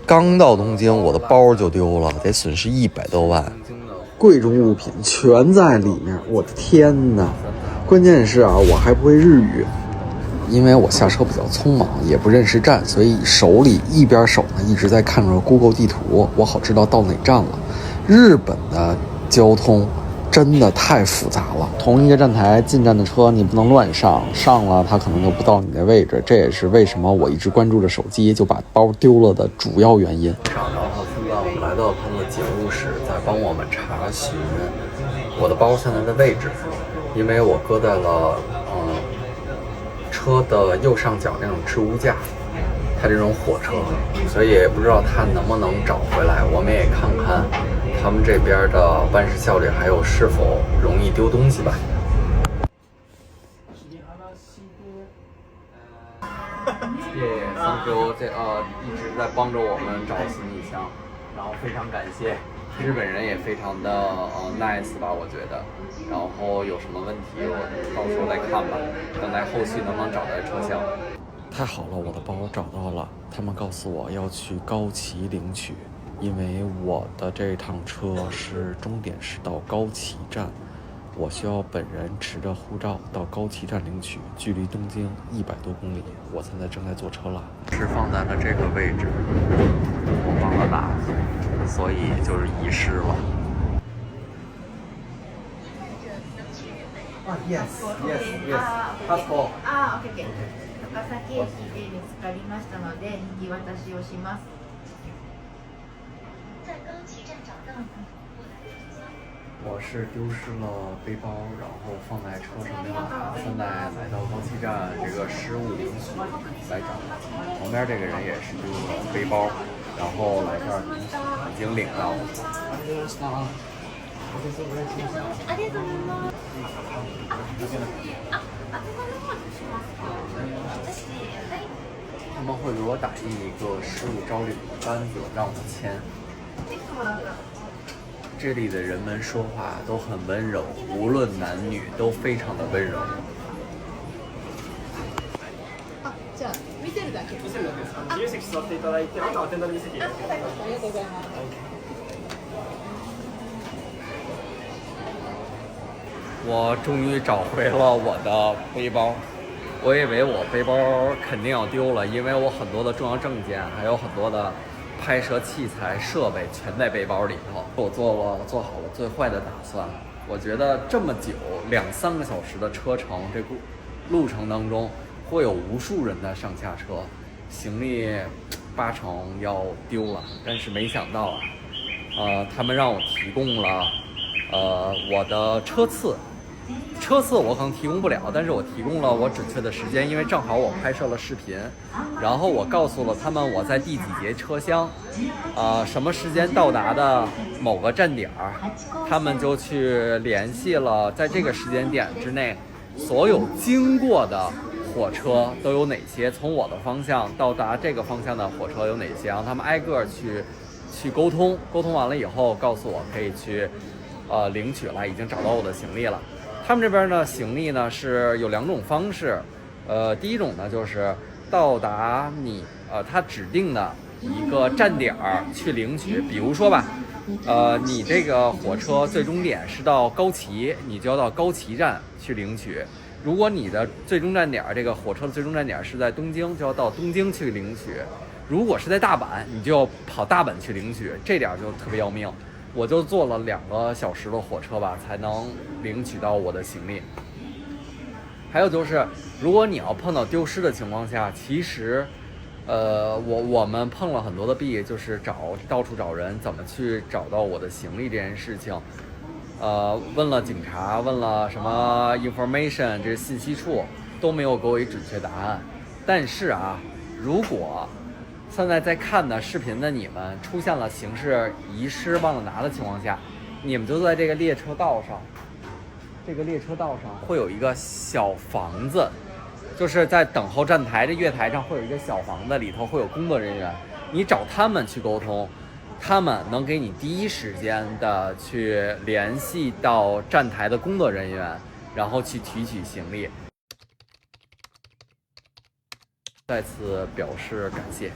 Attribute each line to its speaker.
Speaker 1: 刚到东京，我的包就丢了，得损失100多万。贵重物品全在里面，我的天哪！关键是啊，我还不会日语，因为我下车比较匆忙，也不认识站，所以手里一边手呢一直在看着 Google 地图，我好知道到哪站了。日本的交通真的太复杂了，同一个站台进站的车你不能乱上，上了它可能就不到你的位置，这也是为什么我一直关注着手机就把包丢了的主要原因。然后现在我们来到他们的警务室，在帮我们查询我的包现在的位置，因为我搁在了车的右上角那种置物架，它这种火车，所以也不知道它能不能找回来。我们也看看他们这边的办事效率，还有是否容易丢东西吧。thank you， 一直在帮着我们找行李箱，然后非常感谢。日本人也非常的nice 吧，我觉得。然后有什么问题，我到时候再看吧，等待后续能不能找到车厢。太好了，我的包找到了，他们告诉我要去高崎领取，因为我的这趟车是终点是到高崎站，我需要本人持着护照到高崎站领取，距离东京100多公里。我现在正在坐车了，是放在了这个位置，我忘了拿，所以就是遗失了。
Speaker 2: passport。OK。高崎駅で見つかりましたので、引き渡しをします。在高崎站找到。我是丢失了背包，然后放在车上没有拿，现在来到高崎站这个失物领取来找，旁边这个人也是丢了背包，然后来这儿领取，已经领到了。他们会给我打印一个失物招领的单子让我签。这里的人们说话都很温柔，无论男女都非常的温柔。
Speaker 3: じゃあ見てるだけ。見てるだけです。自由席座っていただいて、あとアテンダーに席。ありがとうございます。
Speaker 1: 我终于找回了我的背包，我以为我背包肯定要丢了，因为我很多的重要证件，还有很多的拍摄器材设备全在背包里头。我做好了最坏的打算。我觉得这么久2-3个小时的车程，这路程当中会有无数人的上下车，行李80%要丢了。但是没想到他们让我提供了我的车次我可能提供不了，但是我提供了我准确的时间，因为正好我拍摄了视频，然后我告诉了他们我在第几节车厢，什么时间到达的某个站点，他们就去联系了在这个时间点之内所有经过的火车都有哪些，从我的方向到达这个方向的火车有哪些，让他们挨个去沟通完了以后告诉我可以去领取了，已经找到我的行李了。他们这边呢，行李呢是有2种方式，第一种呢就是到达你他指定的一个站点去领取，比如说吧，你这个火车最终点是到高崎，你就要到高崎站去领取。如果你的最终站点，这个火车的最终站点是在东京，就要到东京去领取。如果是在大阪，你就要跑大阪去领取，这点就特别要命。我就坐了2个小时的火车吧，才能领取到我的行李。还有就是，如果你要碰到丢失的情况下，其实，我们碰了很多的壁，就是到处找人怎么去找到我的行李这件事情。问了警察，问了什么 information 这信息处都没有给我一准确答案。但是如果现在在看的视频的你们出现了形式遗失忘了拿的情况下，你们就在这个列车道上会有一个小房子，就是在等候站台的月台上会有一个小房子，里头会有工作人员，你找他们去沟通，他们能给你第一时间的去联系到站台的工作人员，然后去提取行李。再次表示感谢。